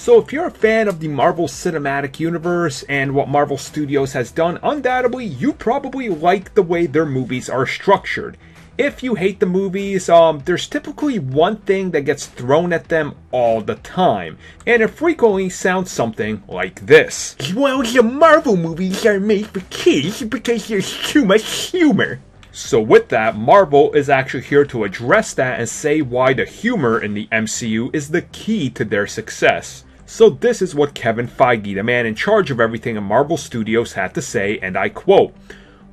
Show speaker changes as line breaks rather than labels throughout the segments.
So if you're a fan of the Marvel Cinematic Universe and what Marvel Studios has done, undoubtedly you probably like the way their movies are structured. If you hate the movies, there's typically one thing that gets thrown at them all the time, and it frequently sounds something like this. Well, the Marvel movies are made for kids because there's too much humor. So with that, Marvel is actually here to address that and say why the humor in the MCU is the key to their success. So this is what Kevin Feige, the man in charge of everything in Marvel Studios, had to say, and I quote,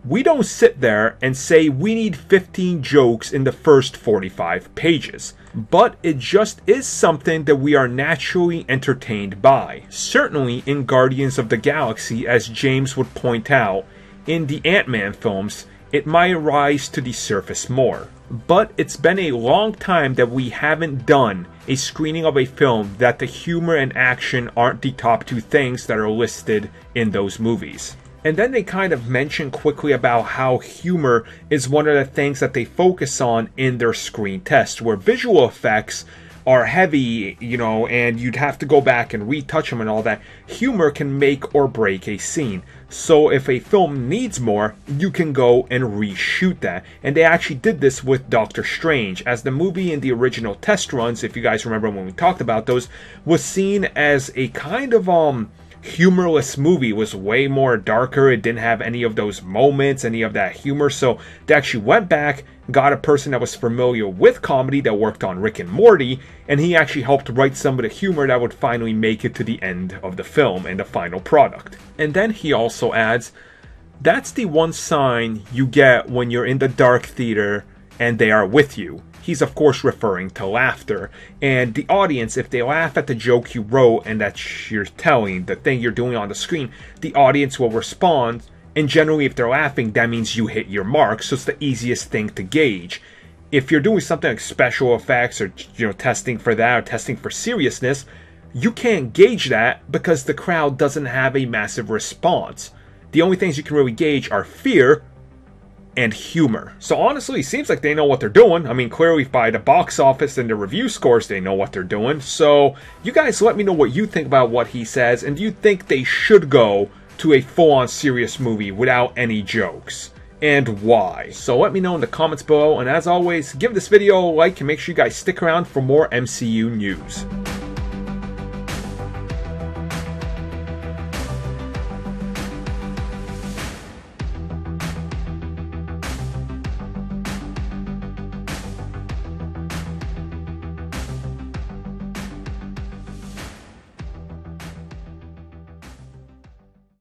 "We don't sit there and say we need 15 jokes in the first 45 pages, but it just is something that we are naturally entertained by. Certainly in Guardians of the Galaxy, as James would point out, in the Ant-Man films, it might rise to the surface more. But it's been a long time that we haven't done a screening of a film that the humor and action aren't the top two things that are listed in those movies." And then they kind of mention quickly about how humor is one of the things that they focus on in their screen test, where visual effects are heavy, and you'd have to go back and retouch them and all that. Humor can make or break a scene. So if a film needs more, you can go and reshoot that. And they actually did this with Doctor Strange, as the movie in the original test runs, if you guys remember when we talked about those, was seen as a kind of humorless movie. It was way more darker. It didn't have any of those moments, any of that humor. So they actually went back, got a person that was familiar with comedy that worked on Rick and Morty, and he actually helped write some of the humor that would finally make it to the end of the film and the final product. And then he also adds, "That's the one sign you get when you're in the dark theater and they are with you." He's of course referring to laughter, and the audience, if they laugh at the joke you wrote and that you're telling, the thing you're doing on the screen, the audience will respond, and generally if they're laughing, that means you hit your mark, so it's the easiest thing to gauge. If you're doing something like special effects or testing for that or testing for seriousness, you can't gauge that because the crowd doesn't have a massive response. The only things you can really gauge are fear and humor. So honestly, it seems like they know what they're doing. I mean, clearly by the box office and the review scores, they know what they're doing. So you guys let me know what you think about what he says, and do you think they should go to a full-on serious movie without any jokes? And why? So let me know in the comments below, and as always, give this video a like and make sure you guys stick around for more MCU news.